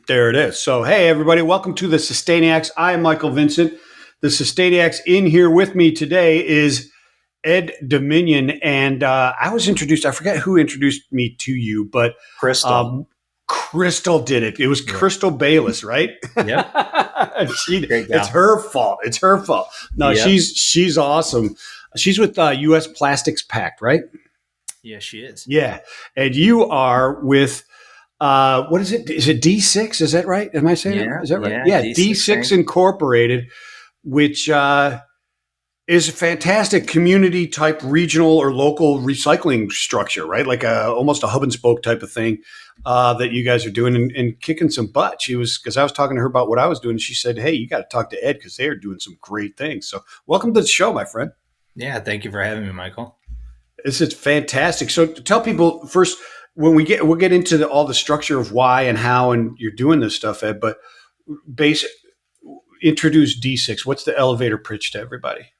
There it is. So, hey, everybody, welcome to the Sustainiacs. I am Michael Vincent. The Sustainiacs. In here with me today is Ed Dominion. And I was introduced, I forget who introduced me to you, but Crystal. Crystal did it. It was Yeah. Crystal Bayless, right? Yep. Great It's gal. her fault. It's her fault. No, Yep. she's awesome. She's with U.S. Plastics Pact, right? Yeah, she is. Yeah. And you are with what is it? Is it D6? Is that right? Am I saying it? Yeah. Is that right? Yeah. Yeah, D6 D6 thing. Incorporated, which is a fantastic community type regional or local recycling structure, right? Like almost a hub and spoke type of thing that you guys are doing and kicking some butt. She was, because I was talking to her about what I was doing. And she said, hey, you got to talk to Ed because they are doing some great things. So welcome to the show, my friend. Yeah. Thank you for having me, Michael. This is fantastic. So tell people first, when we'll get into all the structure of why and how and you're doing this stuff, Ed, but basic introduce D6. What's the elevator pitch to everybody?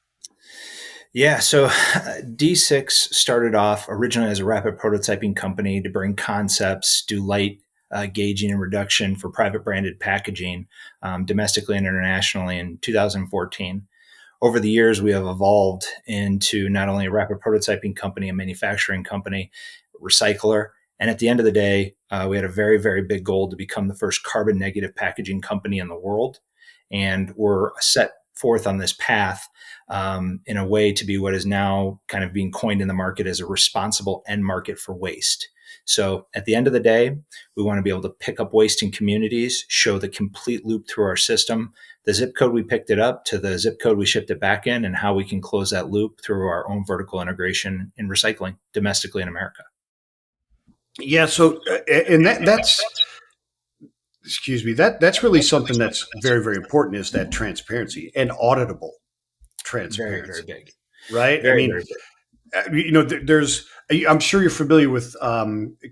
Yeah. So D6 started off originally as a rapid prototyping company to bring concepts, do light gauging and reduction for private branded packaging domestically and internationally in 2014. Over the years, we have evolved into not only a rapid prototyping company, a manufacturing company, a recycler. And at the end of the day, we had a very, very big goal to become the first carbon negative packaging company in the world. And we're set forth on this path in a way to be what is now kind of being coined in the market as a responsible end market for waste. So at the end of the day, we want to be able to pick up waste in communities, show the complete loop through our system, the zip code we picked it up to the zip code we shipped it back in, and how we can close that loop through our own vertical integration in recycling domestically in America. Yeah. So, and that's, excuse me, that's really something that's very, very important is that transparency and auditable Very, very transparency, big. right? I Very, mean, very big. there's, I'm sure you're familiar with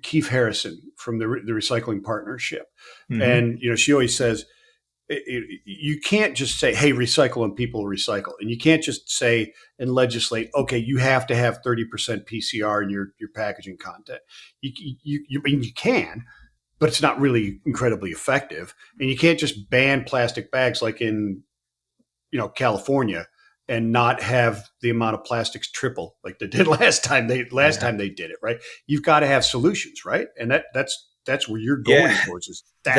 Keith Harrison from the Recycling Partnership. Mm-hmm. And, she always says, you can't just say, hey, recycle and people recycle. And you can't just say and legislate, okay, you have to have 30% PCR in your packaging content. I mean, you can, but it's not really incredibly effective. And you can't just ban plastic bags like in, California and not have the amount of plastics triple like they did last time Yeah. they did it, right? You've got to have solutions, right? And that's where you're Yeah. going towards is that.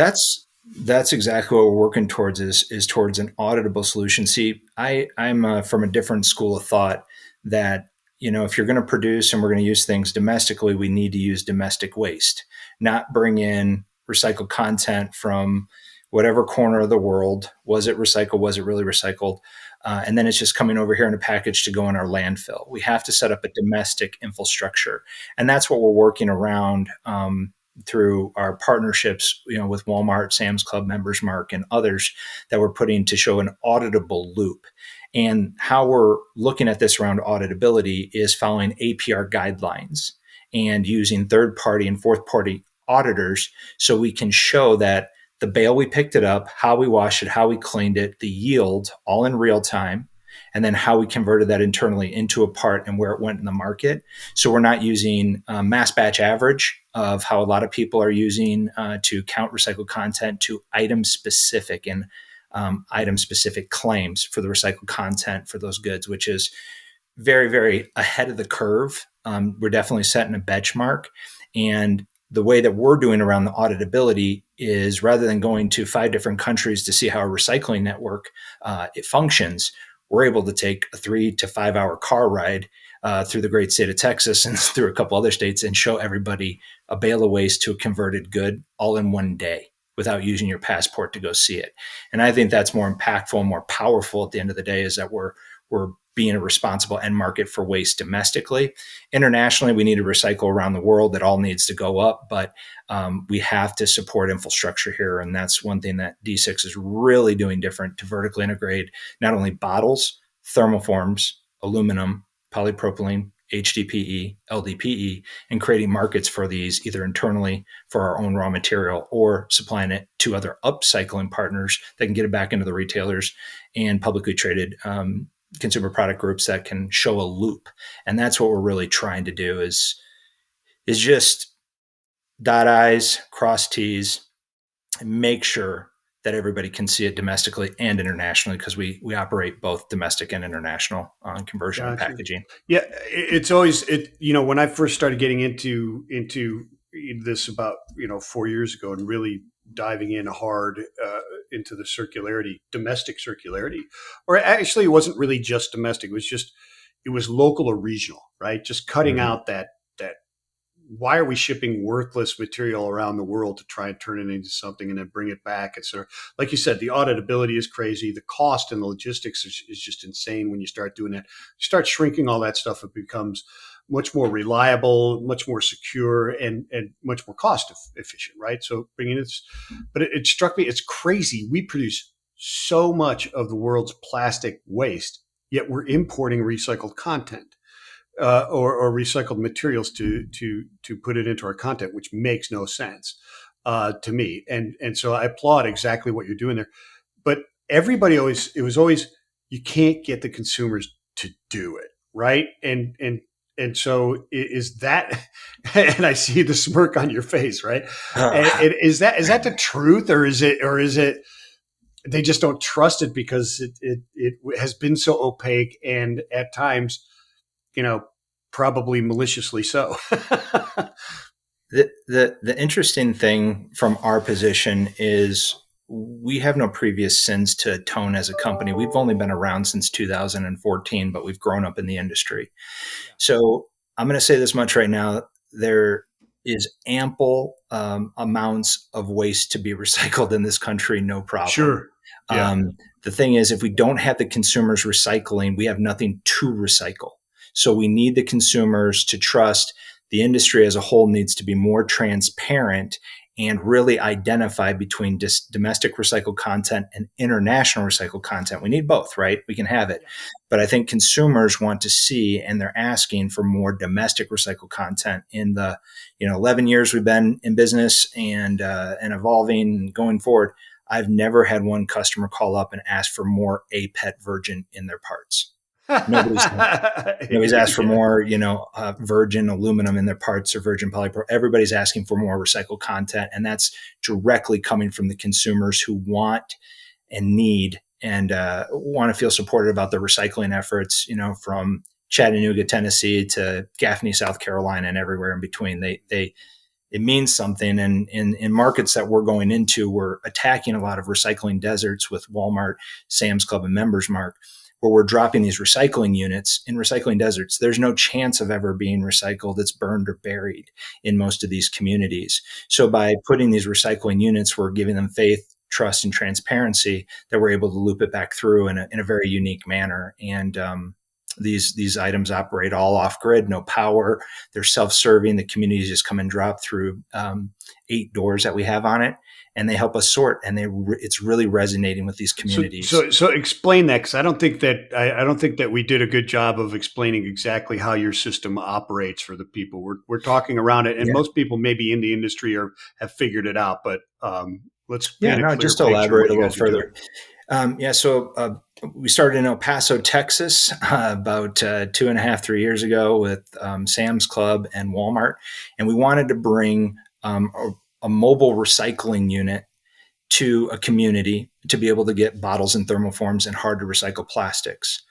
That's exactly what we're working towards is towards an auditable solution. See, I'm from a different school of thought that, if you're going to produce and we're going to use things domestically, we need to use domestic waste, not bring in recycled content from whatever corner of the world. Was it recycled? Was it really recycled? And then it's just coming over here in a package to go in our landfill. We have to set up a domestic infrastructure. And that's what we're working around through our partnerships, with Walmart, Sam's Club, Members Mark, and others that we're putting to show an auditable loop. And how we're looking at this around auditability is following APR guidelines and using third-party and fourth-party auditors so we can show that the bale we picked it up, how we washed it, how we cleaned it, the yield, all in real time, and then how we converted that internally into a part and where it went in the market. So we're not using mass batch average of how a lot of people are using to count recycled content to item specific and item specific claims for the recycled content for those goods, which is very, very ahead of the curve. We're definitely setting a benchmark. And the way that we're doing around the auditability is rather than going to 5 different countries to see how a recycling network it functions, we're able to take a 3 to 5 hour car ride through the great state of Texas and through a couple other states and show everybody a bale of waste to a converted good all in one day without using your passport to go see it. And I think that's more impactful and more powerful at the end of the day is that we're being a responsible end market for waste domestically. Internationally, we need to recycle around the world. That all needs to go up, but we have to support infrastructure here. And that's one thing that D6 is really doing different to vertically integrate not only bottles, thermoforms, aluminum, polypropylene, HDPE, LDPE, and creating markets for these either internally for our own raw material or supplying it to other upcycling partners that can get it back into the retailers and publicly traded consumer product groups that can show a loop. And that's what we're really trying to do is just dot I's, cross T's, make sure that everybody can see it domestically and internationally, because we operate both domestic and international on conversion and Gotcha. packaging. Yeah, it's always it. You know, when I first started getting into this about 4 years ago, and really diving in hard into the circularity, domestic circularity, or actually, it wasn't really just domestic. It was local or regional, right? Just cutting Mhm. out that why are we shipping worthless material around the world to try and turn it into something and then bring it back? And so, like you said, the auditability is crazy. The cost and the logistics is just insane when you start doing that. You start shrinking all that stuff, it becomes much more reliable, much more secure, and much more cost efficient, right? So bringing it, but it struck me, it's crazy. We produce so much of the world's plastic waste, yet we're importing recycled content or recycled materials to put it into our content, which makes no sense to me. And so I applaud exactly what you're doing there. But everybody always it was always you can't get the consumers to do it right, and so is that and I see the smirk on your face, right? And is that the truth, or is it they just don't trust it because it has been so opaque and at times you know, probably maliciously so. The interesting thing from our position is we have no previous sins to atone as a company. We've only been around since 2014, but we've grown up in the industry. Yeah. So I'm going to say this much right now: there is ample amounts of waste to be recycled in this country, no problem. Sure. Yeah. Um, the thing is, if we don't have the consumers recycling, we have nothing to recycle. So we need the consumers to trust. The industry as a whole needs to be more transparent and really identify between domestic recycled content and international recycled content. We need both, right? We can have it. But I think consumers want to see, and they're asking for more domestic recycled content. In the 11 years we've been in business and evolving and going forward, I've never had one customer call up and ask for more APET virgin in their parts. Nobody's Nobody's asked for Yeah. more, virgin aluminum in their parts or virgin polypropylene. Everybody's asking for more recycled content, and that's directly coming from the consumers who want and need and want to feel supported about the recycling efforts. From Chattanooga, Tennessee, to Gaffney, South Carolina, and everywhere in between. It means something. And in markets that we're going into, we're attacking a lot of recycling deserts with Walmart, Sam's Club, and Members Mark, where we're dropping these recycling units in recycling deserts. There's no chance of ever being recycled. It's burned or buried in most of these communities. So by putting these recycling units, we're giving them faith, trust, and transparency that we're able to loop it back through in a very unique manner. And these items operate all off grid, no power. They're self-serving. The communities just come and drop through 8 doors that we have on it, and they help us sort. And it's really resonating with these So, communities. so explain that, because I don't think that we did a good job of explaining exactly how your system operates for the people. We're talking around it, and Yeah. most people maybe in the industry or have figured it out. But let's Yeah, paint a no, clear just to picture of elaborate what a you little guys are doing. further. So we started in El Paso, Texas, about 2.5, 3 years ago with Sam's Club and Walmart. And we wanted to bring a mobile recycling unit to a community to be able to get bottles and thermoforms and hard to recycle plastics.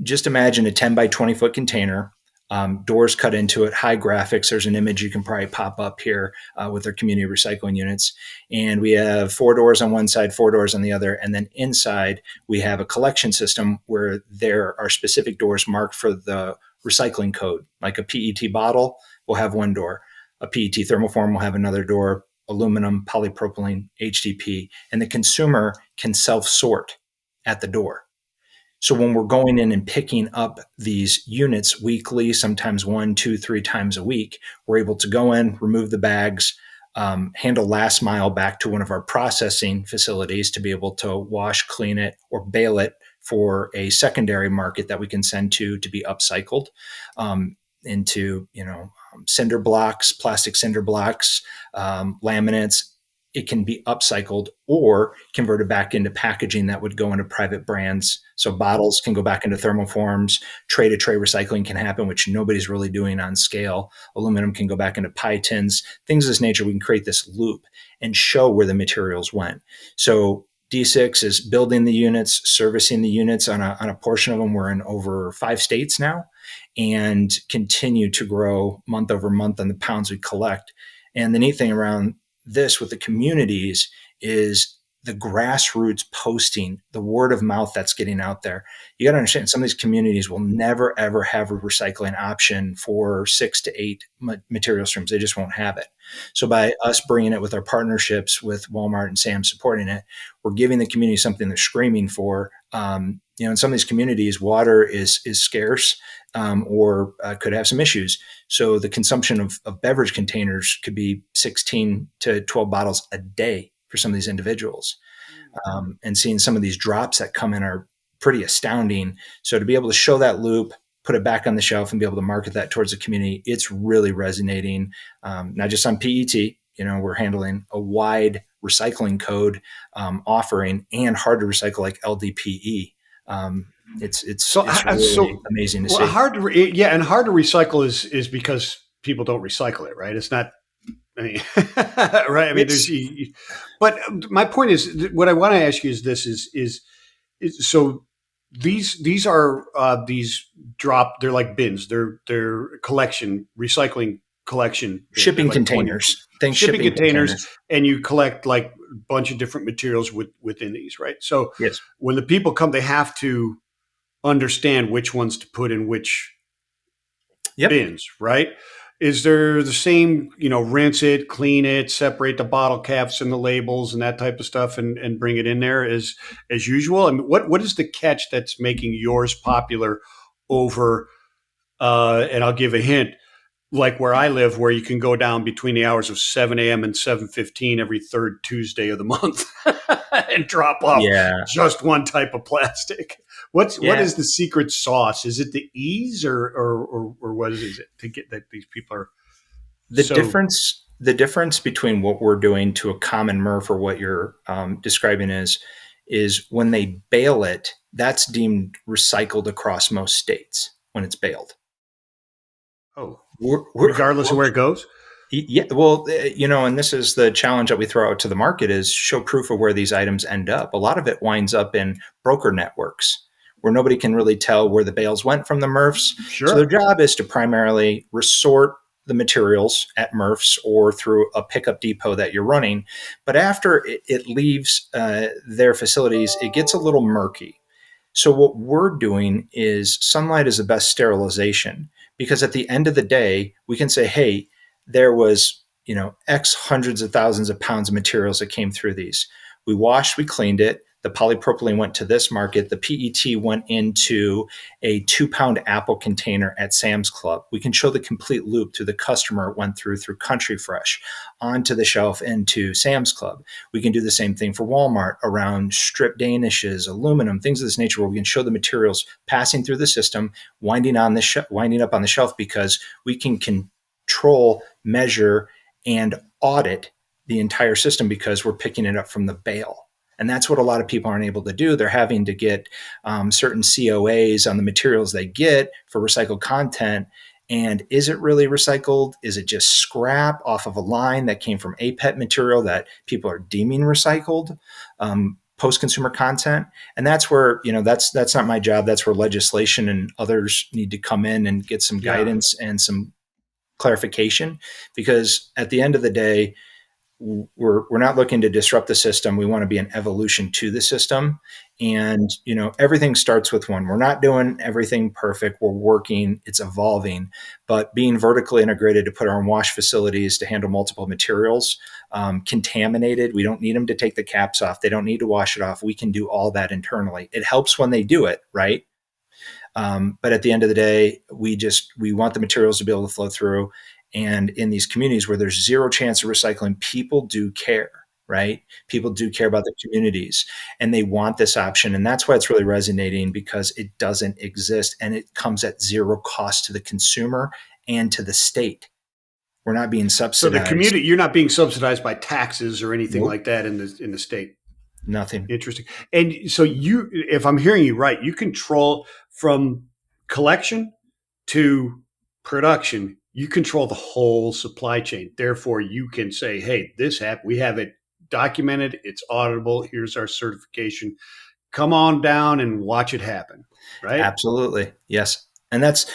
Just imagine a 10 by 20 foot container, doors cut into it, high graphics. There's an image you can probably pop up here with our community recycling units. And we have 4 doors on one side, 4 doors on the other. And then inside, we have a collection system where there are specific doors marked for the recycling code. Like a PET bottle will have one door, a PET thermoform will have another door, aluminum, polypropylene, HDP, and the consumer can self sort at the door. So when we're going in and picking up these units weekly, sometimes 1, 2, 3 times a week, we're able to go in, remove the bags, handle last mile back to one of our processing facilities to be able to wash, clean it, or bale it for a secondary market that we can send to be upcycled into cinder blocks, plastic cinder blocks, laminates, it can be upcycled or converted back into packaging that would go into private brands. So bottles can go back into thermoforms. Tray to tray recycling can happen, which nobody's really doing on scale. Aluminum can go back into pie tins, things of this nature. We can create this loop and show where the materials went. So D6 is building the units, servicing the units on a portion of them. We're in over 5 states now and continue to grow month over month on the pounds we collect. And the neat thing around this with the communities is the grassroots posting, the word of mouth that's getting out there. You got to understand, some of these communities will never, ever have a recycling option for 6 to 8 material streams. They just won't have it. So by us bringing it with our partnerships with Walmart and Sam's supporting it, we're giving the community something they're screaming for. In some of these communities, water is scarce or could have some issues. So the consumption of beverage containers could be 16 to 12 bottles a day for some of these individuals. And seeing some of these drops that come in are pretty astounding. So to be able to show that loop, put it back on the shelf and be able to market that towards the community, it's really resonating. Not just on PET, we're handling a wide recycling code offering and hard to recycle like LDPE. It's really amazing to see. Hard to recycle is because people don't recycle it, right? It's not. I mean, right? I mean, but my point is, what I want to ask you is this: is so these are these drop. They're like bins. They're recycling collection bins. Shipping like containers. Shipping containers, and you collect like a bunch of different materials within these, right? So yes, when the people come, they have to understand which ones to put in which bins, right? Is there the same, rinse it, clean it, separate the bottle caps and the labels and that type of stuff and bring it in there as usual? I mean, what is the catch that's making yours popular over, and I'll give a hint, like where I live, where you can go down between the hours of 7 a.m. and 7:15 every third Tuesday of the month and drop off just one type of plastic. What is the secret sauce? Is it the ease or what is it to get that these people are the difference between what we're doing to a common MRF or what you're describing is when they bale it, that's deemed recycled across most states when it's baled. Oh, regardless of where it goes? Yeah, well, and this is the challenge that we throw out to the market is show proof of where these items end up. A lot of it winds up in broker networks where nobody can really tell where the bales went from the MRFs. Sure. So their job is to primarily resort the materials at MRFs or through a pickup depot that you're running. But after it leaves their facilities, it gets a little murky. So what we're doing is sunlight is the best sterilization because at the end of the day, we can say, hey, there was, X hundreds of thousands of pounds of materials that came through these. We washed, we cleaned it. The polypropylene went to this market. The PET went into a 2-pound apple container at Sam's Club. We can show the complete loop through the customer it went through Country Fresh, onto the shelf into Sam's Club. We can do the same thing for Walmart around strip danishes, aluminum, things of this nature, where we can show the materials passing through the system, winding up on the shelf, because we can control, measure, and audit the entire system because we're picking it up from the bale. And that's what a lot of people aren't able to do. They're having to get certain COAs on the materials they get for recycled content. And is it really recycled? Is it just scrap off of a line that came from APET material that people are deeming recycled? Post-consumer content. And that's where, that's not my job. That's where legislation and others need to come in and get some guidance and some clarification. Because at the end of the day, we're not looking to disrupt the system. We want to be an evolution to the system. And, everything starts with one. We're not doing everything perfect. We're working, it's evolving, but being vertically integrated to put our own wash facilities to handle multiple materials, contaminated. We don't need them to take the caps off. They don't need to wash it off. We can do all that internally. It helps when they do it, right? But at the end of the day, we want the materials to be able to flow through. And in these communities where there's zero chance of recycling, people do care, right? People do care about the communities and they want this option. And that's why it's really resonating, because it doesn't exist and it comes at zero cost to the consumer and to the state. We're not being So the subsidized. community, you're not being subsidized by taxes or anything Nope, like that in the state. nothing. Interesting. And so you, if I'm hearing you right, you control from collection to production. You control the whole supply chain. Therefore, you can say, "Hey, this app, we have it documented. It's auditable. Here's our certification. Come on down and watch it happen." Right? Absolutely. Yes. And that's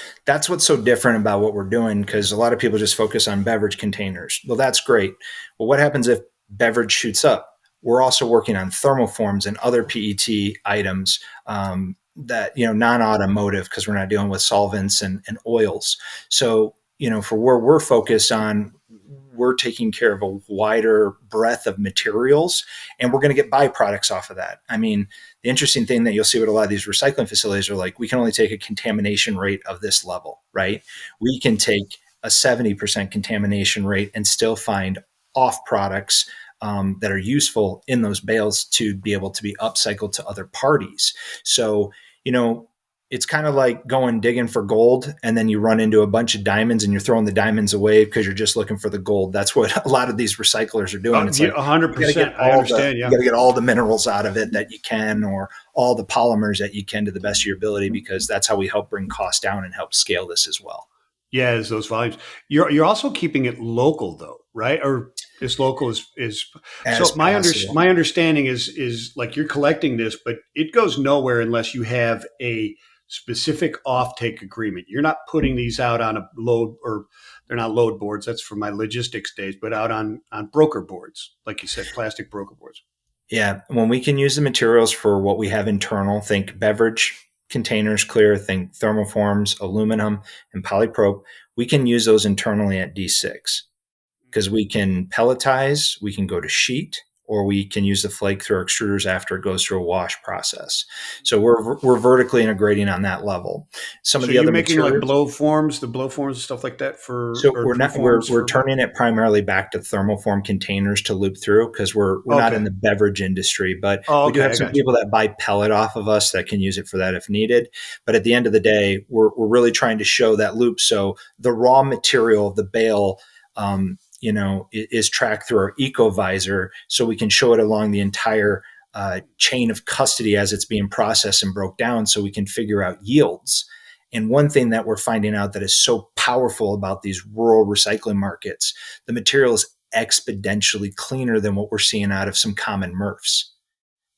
what's so different about what we're doing, because a lot of people just focus on beverage containers. Well, that's great. Well, what happens if beverage shoots up? We're also working on thermoforms and other PET items, that, non-automotive, because we're not dealing with solvents and oils. So, for where we're focused on, we're taking care of a wider breadth of materials, and we're going to get byproducts off of that. I mean, the interesting thing that you'll see with a lot of these recycling facilities are like, we can only take a contamination rate of this level, right? We can take a 70% contamination rate and still find off products, that are useful in those bales to be able to be upcycled to other parties. So, it's kind of like going digging for gold, and then you run into a bunch of diamonds and you're throwing the diamonds away because you're just looking for the gold. That's what a lot of these recyclers are doing. It's Yeah, like, a hundred you got to get percent. I understand. you Yeah. got to get all the minerals out of it that you can, or all the polymers that you can, to the best of your ability, because that's how we help bring costs down and help scale this as well. Yeah, as those volumes. You're also keeping it local though, right? Or as local as As so possible. my understanding is like you're collecting this, but it goes nowhere unless you have a specific offtake agreement. You're not putting these out on a load, or they're not load boards, that's for my logistics days, but out on broker boards, like you said, plastic broker boards. Yeah, when we can use the materials for what we have internal, think beverage containers, clear, think thermoforms, aluminum, and polyprop, we can use those internally at D6, because we can pelletize, we can go to sheet, or we can use the flake through our extruders after it goes through a wash process. So we're vertically integrating on that level. Some of So the you're other making like materials. blow forms and stuff like that for, So or we're true not forms we're for. turning it primarily back to thermoform containers to loop through, because we're not in Okay. the beverage industry, but Oh, we do okay. have I some got you. people that buy pellet off of us that can use it for that if needed. But at the end of the day, we're really trying to show that loop. So the raw material of the bale, is tracked through our ecovisor, so we can show it along the entire chain of custody as it's being processed and broke down, so we can figure out yields. And one thing that we're finding out that is so powerful about these rural recycling markets, the material is exponentially cleaner than what we're seeing out of some common MRFs.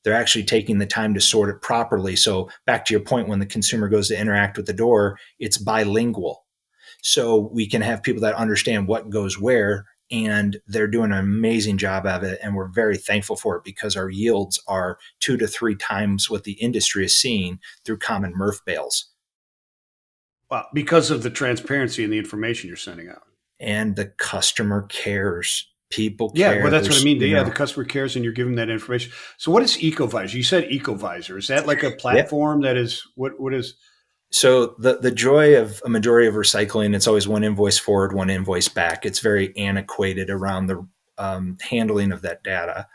They're actually taking the time to sort it properly. So back to your point, when the consumer goes to interact with the door, it's bilingual. So we can have people that understand what goes where, and they're doing an amazing job of it. And we're very thankful for it, because our yields are 2 to 3 times what the industry is seeing through common MRF bales. Wow, because of the transparency and the information you're sending out. And the customer cares. People Yeah, care. well, that's what I mean. Yeah, the You customer cares, and you're giving that information. So, what is EcoVisor? You said EcoVisor. Is that like a yeah. platform that is what? What is? So the joy of a majority of recycling, it's always one invoice forward, one invoice back. It's very antiquated around the handling of that data.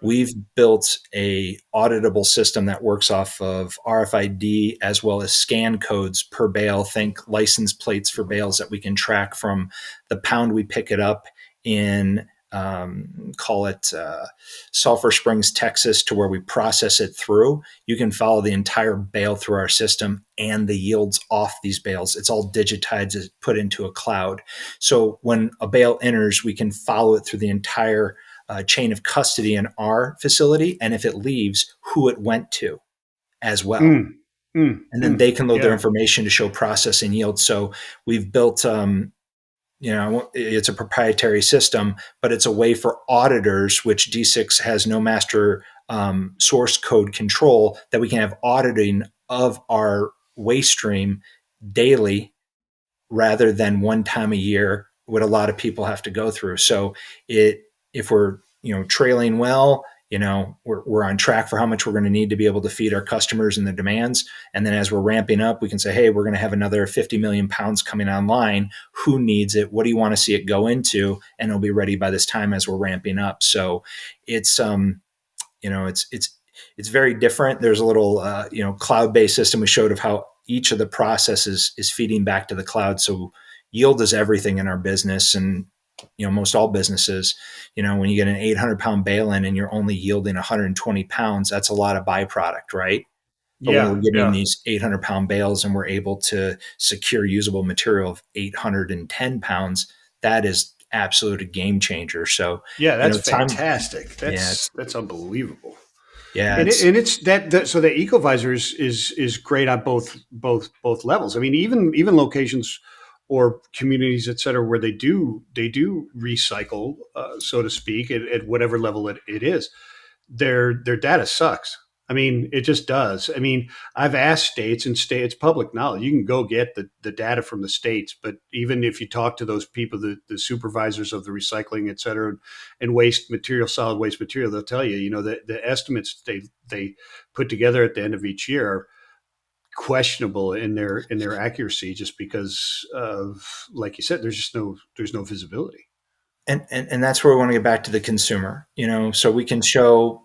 We've built a auditable system that works off of RFID as well as scan codes per bale. Think license plates for bales that we can track from the pound we pick it up in, call it Sulphur Springs, Texas, to where we process it through. You can follow the entire bale through our system and the yields off these bales. It's all digitized, it's put into a cloud. So when a bale enters, we can follow it through the entire chain of custody in our facility, and if it leaves, who it went to as well. Mm, And then they can load their yeah. information to show processing yield. So we've built, it's a proprietary system, but it's a way for auditors, which D6 has no master source code control, that we can have auditing of our waste stream daily, rather than one time a year, what a lot of people have to go through. So if we're, trailing well, we're on track for how much we're going to need to be able to feed our customers and the demands. And then as we're ramping up, we can say, hey, we're going to have another 50 million pounds coming online. Who needs it? What do you want to see it go into? And it'll be ready by this time as we're ramping up. So it's, it's very different. There's a little, cloud-based system we showed of how each of the processes is feeding back to the cloud. So yield is everything in our business. And most all businesses, when you get an 800-pound bale in and you're only yielding 120 pounds, that's a lot of byproduct, right? But when we're Yeah, getting yeah, these 800-pound bales and we're able to secure usable material of 810 pounds, that is absolute a game changer. So, yeah. That's time, fantastic. yeah, it's, That's unbelievable. yeah, And it's, it's that so the ecovisor is great on both levels. I mean, even locations or communities, et cetera, where they do recycle, so to speak, at whatever level it is, their data sucks. I mean, it just does. I mean, I've asked states, and it's public knowledge. You can go get the data from the states, but even if you talk to those people, the supervisors of the recycling, et cetera, and waste material, solid waste material, they'll tell you, the estimates they put together at the end of each year are questionable in their accuracy, just because of, like you said, there's no visibility. and that's where we want to get back to the consumer, so we can show,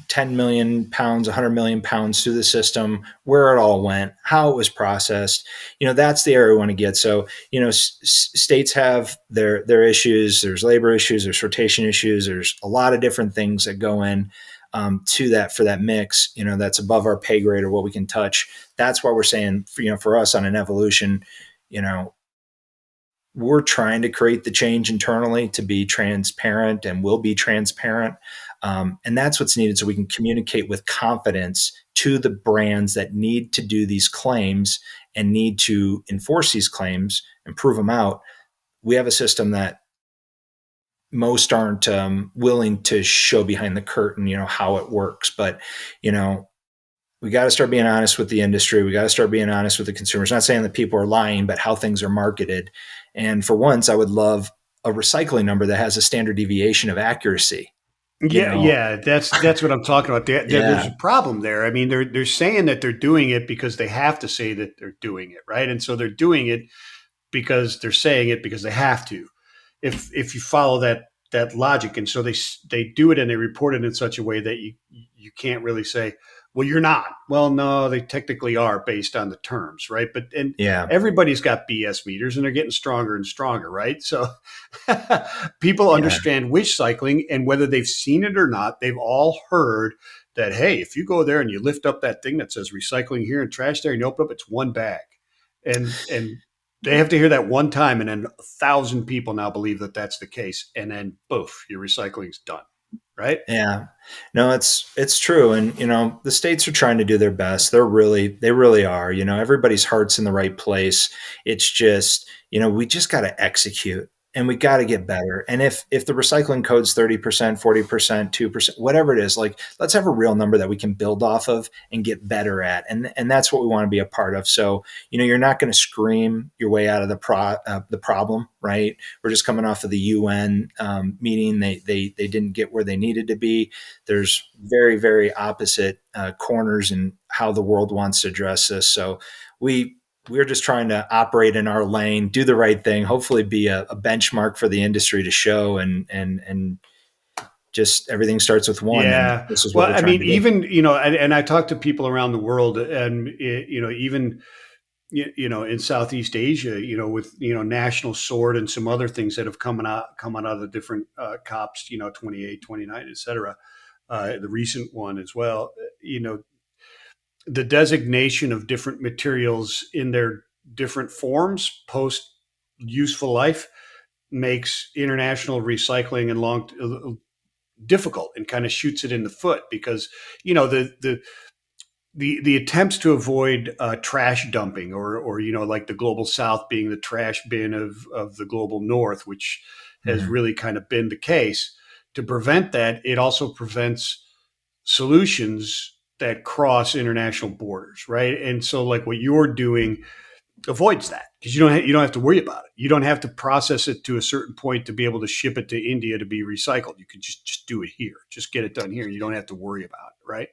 10 million pounds, 100 million pounds through the system, where it all went, how it was processed. That's the area we want to get. So, states have their issues. There's labor issues, there's sortation issues, there's a lot of different things that go in, to that, for that mix, that's above our pay grade or what we can touch. That's why we're saying, for us on an evolution, you know, we're trying to create the change internally to be transparent, and will be transparent. And that's what's needed, so we can communicate with confidence to the brands that need to do these claims and need to enforce these claims and prove them out. We have a system that most aren't willing to show behind the curtain, how it works. But, you know, we got to start being honest with the industry. We got to start being honest with the consumers. Not saying that people are lying, but how things are marketed. And for once, I would love a recycling number that has a standard deviation of accuracy. You Yeah, know, yeah, that's what I'm talking about. There's yeah, a problem there. I mean, they're saying that they're doing it because they have to say that they're doing it, right? And so they're doing it because they're saying it because they have to. If you follow that logic, and so they do it and they report it in such a way that you can't really say, well, you're not. Well, no, they technically are based on the terms, right? But and yeah, everybody's got BS meters, and they're getting stronger and stronger, right? So people yeah, understand wish cycling, and whether they've seen it or not, they've all heard that, hey, if you go there and you lift up that thing that says recycling here and trash there, and you open up, it's one bag, and they have to hear that one time, and then 1,000 people now believe that that's the case, and then poof, your recycling's done, right? yeah. No, it's true. And the states are trying to do their best. They really are. Everybody's heart's in the right place. It's just, we just got to execute, and we got to get better. And if the recycling code's 30%, 40%, 2%, whatever it is, like, let's have a real number that we can build off of and get better at. And that's what we want to be a part of. So, you're not going to scream your way out of the problem, right? We're just coming off of the UN meeting. They didn't get where they needed to be. There's very, very opposite corners in how the world wants to address this. So we're just trying to operate in our lane, do the right thing, hopefully be a benchmark for the industry to show, and just everything starts with one. And Yeah. this is what Well, we're I trying mean, to do. even, and I talk to people around the world, and, even, in Southeast Asia, with, National Sword and some other things that have come out of the different COPs, 28, 29, et cetera. The recent one as well, the designation of different materials in their different forms post useful life makes international recycling and long difficult, and kind of shoots it in the foot, because the attempts to avoid trash dumping, or like the global south being the trash bin of the global north, which has Mhm. really kind of been the case. To prevent that, it also prevents solutions that cross international borders, right? And so, like, what you're doing avoids that, because you don't have to worry about it. You don't have to process it to a certain point to be able to ship it to India to be recycled. You could just do it here. Just get it done here. You don't have to worry about it, right?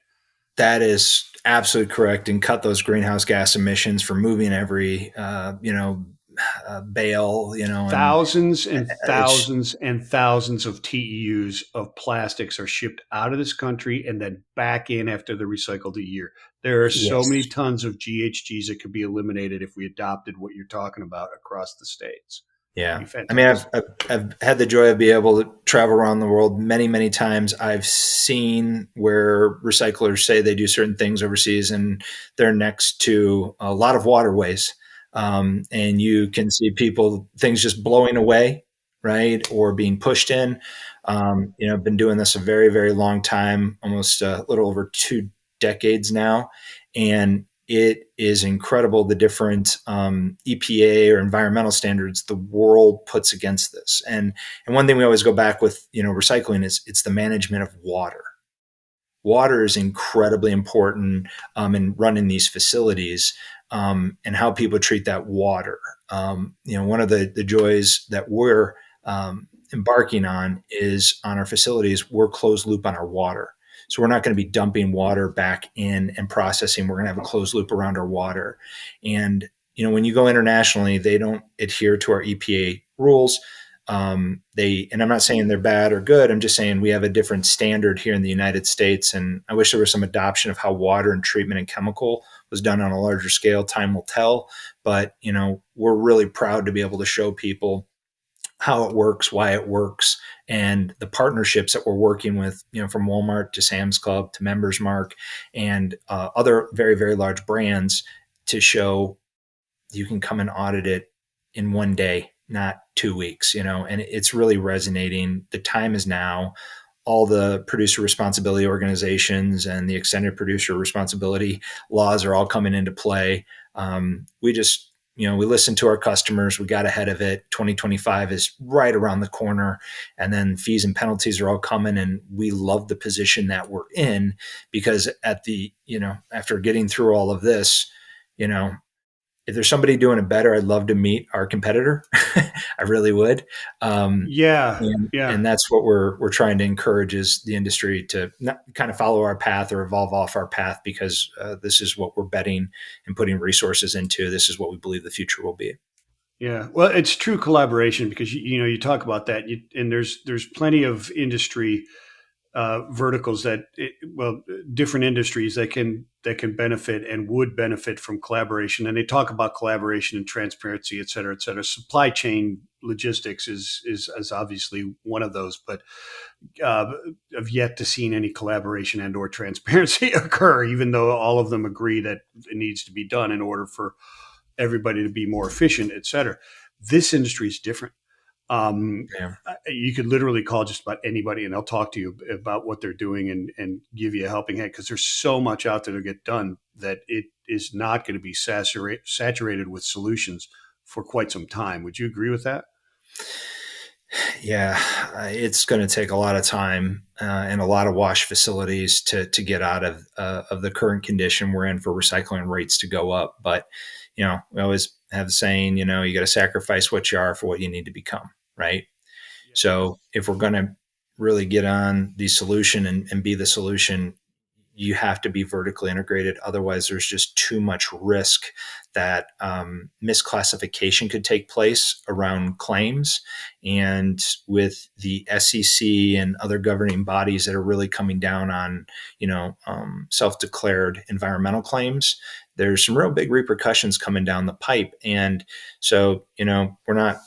That is absolutely correct, and cut those greenhouse gas emissions for moving every, bale, and Thousands and it's thousands and thousands of TEUs of plastics are shipped out of this country and then back in after they're recycled a year. There are so many yes. tons of GHGs that could be eliminated if we adopted what you're talking about across the states. Yeah. Be I mean, fantastic. I've had the joy of being able to travel around the world many, many times. I've seen where recyclers say they do certain things overseas and they're next to a lot of waterways. And you can see people, things just blowing away, right? Or being pushed in. I've been doing this a very, very long time, almost a little over 2 decades now. And it is incredible the different EPA or environmental standards the world puts against this. And one thing we always go back with, recycling is it's the management of water. Water is incredibly important in running these facilities, and how people treat that water. One of the joys that we're embarking on is on our facilities, we're closed loop on our water. So we're not going to be dumping water back in and processing. We're going to have a closed loop around our water. And when you go internationally, they don't adhere to our EPA rules. And I'm not saying they're bad or good. I'm just saying we have a different standard here in the United States. And I wish there was some adoption of how water and treatment and chemical was done on a larger scale. Time will tell. But, we're really proud to be able to show people how it works, why it works, and the partnerships that we're working with, from Walmart to Sam's Club to Members Mark and other very, very large brands to show you can come and audit it in one day, not 2 weeks, and it's really resonating. The time is now. All the producer responsibility organizations and the extended producer responsibility laws are all coming into play. We just, we listened to our customers. We got ahead of it. 2025 is right around the corner. And then fees and penalties are all coming. And we love the position that we're in because after getting through all of this, you know, if there's somebody doing it better, I'd love to meet our competitor. I really would. Um, Yeah, and yeah. that's what we're trying to encourage is the industry to not kind of follow our path or evolve off our path because this is what we're betting and putting resources into. This is what we believe the future will be. Yeah, well, it's true collaboration because you talk about that, and there's plenty of industry verticals different industries that can benefit and would benefit from collaboration, and they talk about collaboration and transparency, et cetera, et cetera. Supply chain logistics is obviously one of those, but uh, I've yet to seen any collaboration and or transparency occur, even though all of them agree that it needs to be done in order for everybody to be more efficient, et cetera. This industry is different. Yeah. You could literally call just about anybody and they'll talk to you about what they're doing and give you a helping hand because there's so much out there to get done that it is not going to be saturated with solutions for quite some time. Would you agree with that? Yeah, it's going to take a lot of time and a lot of wash facilities to get out of the current condition we're in for recycling rates to go up. But we always have the saying, you got to sacrifice what you are for what you need to become, right? So if we're going to really get on the solution and be the solution, you have to be vertically integrated. Otherwise, there's just too much risk that misclassification could take place around claims. And with the SEC and other governing bodies that are really coming down on, self-declared environmental claims, there's some real big repercussions coming down the pipe. And so, we're not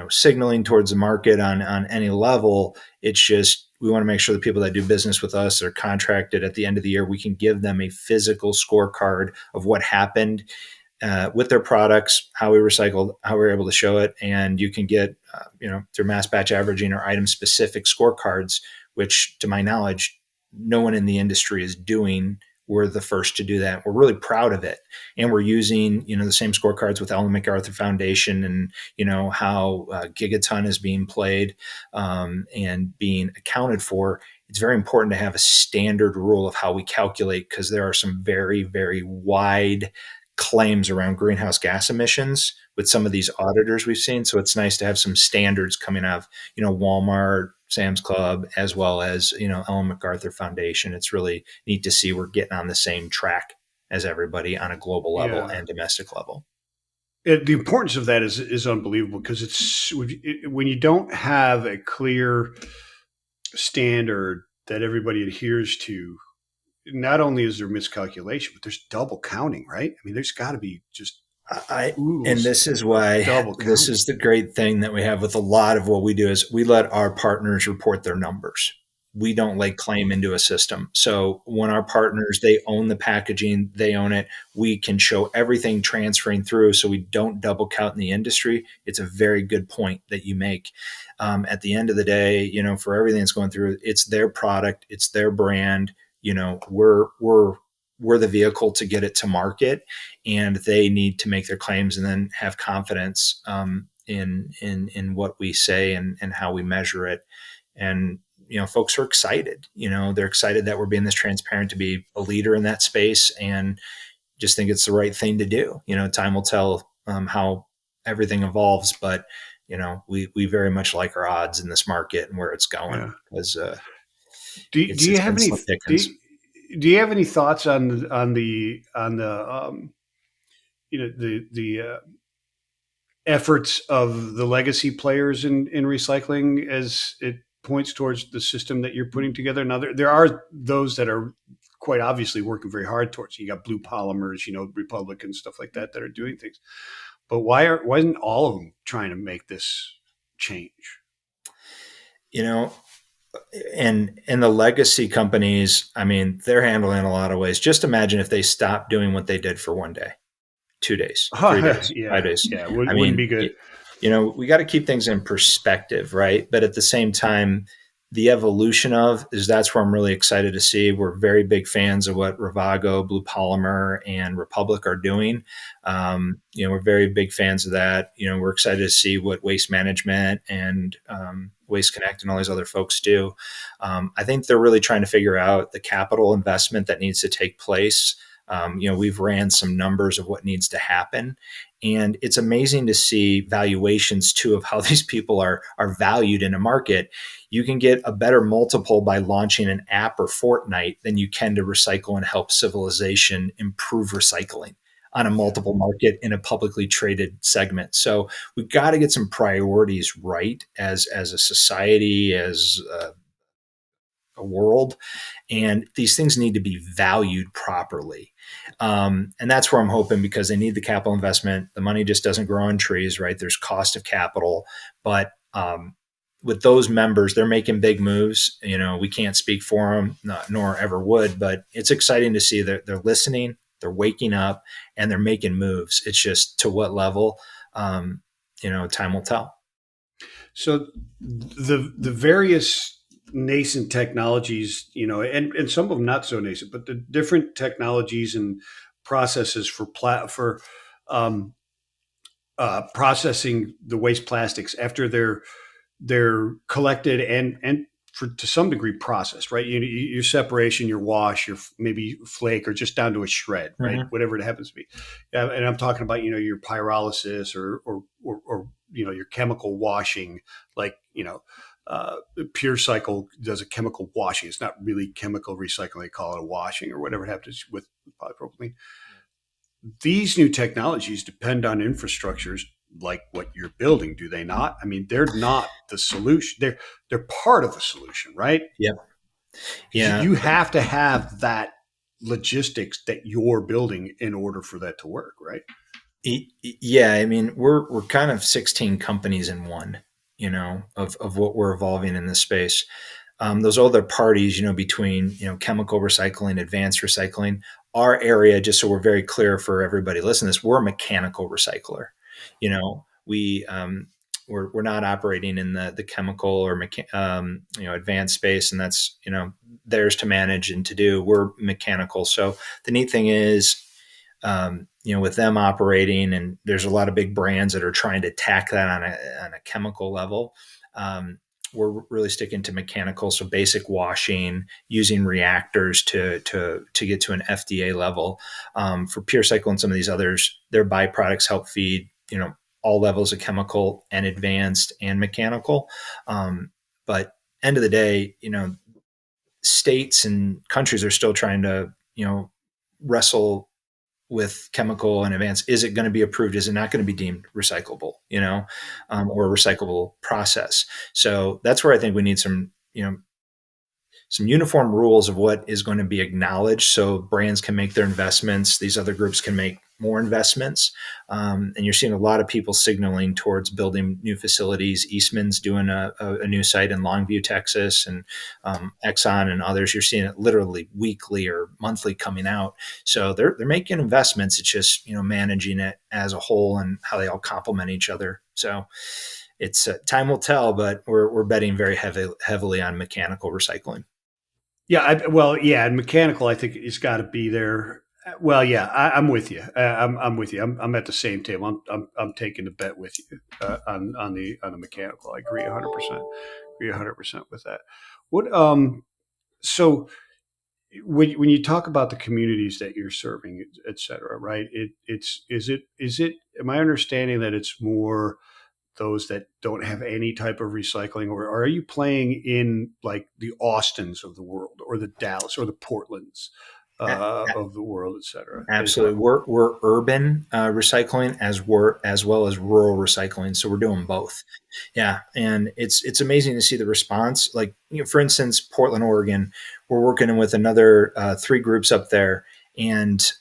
signaling towards the market on any level. It's just we want to make sure the people that do business with us are contracted at the end of the year. We can give them a physical scorecard of what happened with their products, how we recycled, how we were able to show it, and you can get through mass batch averaging or item specific scorecards, which to my knowledge, no one in the industry is doing. We're the first to do that. We're really proud of it, and we're using the same scorecards with Ellen MacArthur Foundation, and how gigaton is being played and being accounted for. It's very important to have a standard rule of how we calculate because there are some very, very wide claims around greenhouse gas emissions with some of these auditors we've seen. So it's nice to have some standards coming out of, Walmart, Sam's Club, as well as, Ellen MacArthur Foundation. It's really neat to see we're getting on the same track as everybody on a global level Yeah. and domestic level. The importance of that is unbelievable because it's when you don't have a clear standard that everybody adheres to, not only is there miscalculation, but there's double counting, right? I mean, there's got to be just I Ooh, and this is why double this counting. is the great thing that we have with a lot of what we do is we let our partners report their numbers. We don't lay claim into a system. So when our partners, they own the packaging, they own it, we can show everything transferring through so we don't double count in the industry. It's a very good point that you make. At the end of the day, for everything that's going through, it's their product, it's their brand. We're the vehicle to get it to market, and they need to make their claims and then have confidence in what we say and how we measure it. And folks are excited. They're excited that we're being this transparent to be a leader in that space, and just think it's the right thing to do. Time will tell how everything evolves, but we very much like our odds in this market and where it's going, Yeah. because Do you it's have been any slim do, pickings. do you have any thoughts on the the efforts of the legacy players in recycling as it points towards the system that you're putting together? Now, there are those that are quite obviously working very hard towards. You got Blue Polymers, Republicans, stuff like that are doing things. But why isn't all of them trying to make this change? You know, and the legacy companies, I mean, they're handling in a lot of ways. Just imagine if they stopped doing what they did for one day, 2 days, 3 days, Yeah, 5 days. yeah, I wouldn't mean, be good. we got to keep things in perspective, right? But at the same time, the evolution of is that's where I'm really excited to see. We're very big fans of what Ravago, Blue Polymer, and Republic are doing. We're very big fans of that. We're excited to see what Waste Management and Waste Connect and all these other folks do. I think they're really trying to figure out the capital investment that needs to take place. We've ran some numbers of what needs to happen, and it's amazing to see valuations too of how these people are valued in a market. You can get a better multiple by launching an app or Fortnite than you can to recycle and help civilization improve recycling on a Yeah. multiple market in a publicly traded segment. So we've got to get some priorities right as a society, as a world, and these things need to be valued properly. And that's where I'm hoping, because they need the capital investment. The money just doesn't grow on trees, right? There's cost of capital, but with those members, they're making big moves. We can't speak for them, nor ever would, but it's exciting to see that they're listening, they're waking up, and they're making moves. It's just to what level, time will tell. So the various nascent technologies, and some of them not so nascent, but the different technologies and processes for um, processing the waste plastics after they're collected and for to some degree processed, right? Your separation, your wash, your maybe flake, or just down to a shred, right? Mm-hmm. Whatever it happens to be. And I'm talking about your pyrolysis or your chemical washing, like Pure Cycle does a chemical washing. It's not really chemical recycling; they call it a washing or whatever it happens with polypropylene. These new technologies depend on infrastructures like what you're building, do they not? I mean, they're not the solution. They're part of the solution, right? Yep. Because Yeah. you have to have that logistics that you're building in order for that to work, right? Yeah, I mean, we're kind of 16 companies in one, of what we're evolving in this space. Those other parties, between chemical recycling, advanced recycling, our area, just so we're very clear for everybody listening to this, we're a mechanical recycler. We're not operating in the chemical or advanced space, and that's theirs to manage and to do. We're mechanical. So the neat thing is, with them operating, and there's a lot of big brands that are trying to tack that on a chemical level. We're really sticking to mechanical, so basic washing, using reactors to get to an FDA level. For Pure Cycle and some of these others, their byproducts help feed all levels of chemical and advanced and mechanical. But end of the day, states and countries are still trying to wrestle with chemical and advanced. Is it going to be approved? Is it not going to be deemed recyclable, or a recyclable process? So that's where I think we need some some uniform rules of what is going to be acknowledged, so brands can make their investments, these other groups can make more investments. And you're seeing a lot of people signaling towards building new facilities. Eastman's doing a new site in Longview, Texas, and Exxon and others. You're seeing it literally weekly or monthly coming out. So they're making investments. It's just managing it as a whole and how they all complement each other. So it's time will tell, but we're betting very heavily on mechanical recycling. Yeah, yeah, and mechanical, I think it's got to be there. Well, yeah, I'm with you. I'm with you. I'm at the same table. I'm taking the bet with you on the mechanical. I agree 100%. Agree 100% with that. What so when you talk about the communities that you're serving, et cetera, right? Is it am I understanding that it's more those that don't have any type of recycling, or are you playing in like the Austins of the world, or the Dallas, or the Portlands of the world, et cetera, as Absolutely, well? we're urban recycling as well as rural recycling, so we're doing both. Yeah, and it's amazing to see the response. Like for instance, Portland, Oregon, we're working with another three groups up there, and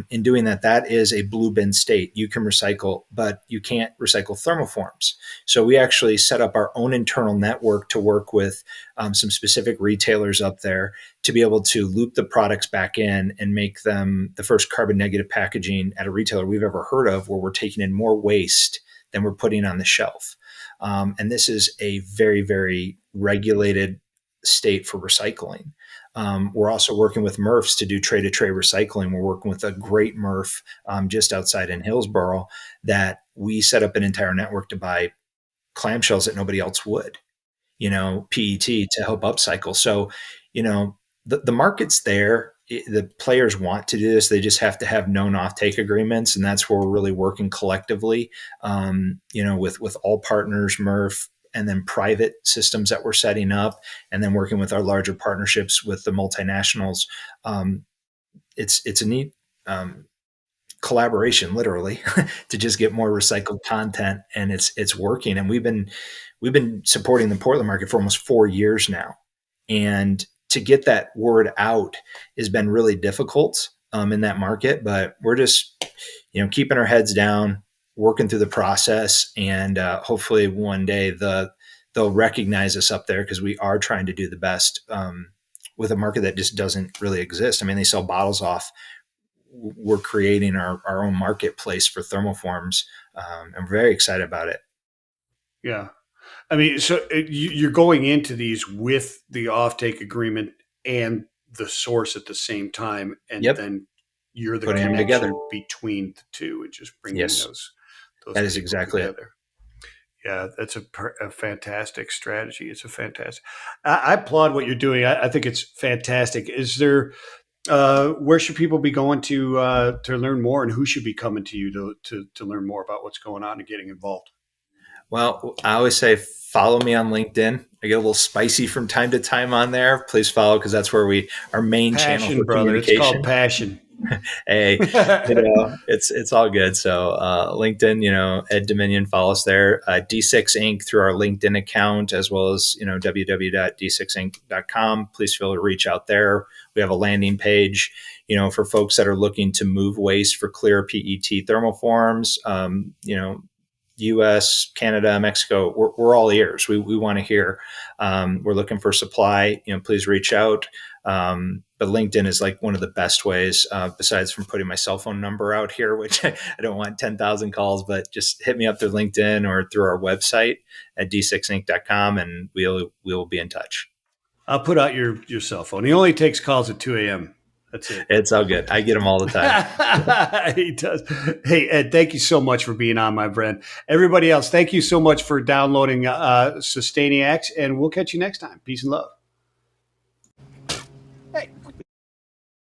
in doing that, that is a blue bin state. You can recycle, but you can't recycle thermoforms. So we actually set up our own internal network to work with some specific retailers up there to be able to loop the products back in and make them the first carbon negative packaging at a retailer we've ever heard of, where we're taking in more waste than we're putting on the shelf. And this is a very, very regulated state for recycling. We're also working with MRFs to do tray to tray recycling. We're working with a great MRF just outside in Hillsboro that we set up an entire network to buy clamshells that nobody else would, PET to help upcycle. So, the market's there. The players want to do this. They just have to have known offtake agreements, and that's where we're really working collectively. With all partners, MRF, and then private systems that we're setting up, and then working with our larger partnerships with the multinationals. It's a neat collaboration, literally, to just get more recycled content, and it's working. And we've been supporting the Portland market for almost 4 years now, and to get that word out has been really difficult in that market. But we're just keeping our heads down, working through the process, and hopefully one day they'll recognize us up there, because we are trying to do the best with a market that just doesn't really exist. I mean, they sell bottles off. We're creating our own marketplace for thermoforms. I'm very excited about it. Yeah. I mean, so you're going into these with the offtake agreement and the source at the same time, and Yep. then you're the Putting them together. connection between the two, and just bringing Yes, those that is people exactly it. together. Yeah, that's a fantastic strategy. It's a fantastic. I applaud what you're doing. I think it's fantastic. Is there where should people be going to learn more, and who should be coming to you to learn more about what's going on and getting involved? Well, I always say follow me on LinkedIn. I get a little spicy from time to time on there. Please follow, because that's where our main channel Passion, for brother. It's called communication. passion. Hey, it's all good. So LinkedIn, Ed Dominion, follow us there. D6 Inc. through our LinkedIn account, as well as www.d6inc.com. Please feel to reach out there. We have a landing page, for folks that are looking to move waste for clear PET thermoforms. U.S., Canada, Mexico, we're all ears. We want to hear. We're looking for supply. Please reach out. But LinkedIn is like one of the best ways, besides from putting my cell phone number out here, which I don't want 10,000 calls, but just hit me up through LinkedIn or through our website at d6inc.com, and we'll be in touch. I'll put out your cell phone. He only takes calls at 2 a.m. That's it. It's all good. I get them all the time. He does. Hey, Ed, thank you so much for being on, my friend. Everybody else, thank you so much for downloading Sustainiacs, and we'll catch you next time. Peace and love. Hey.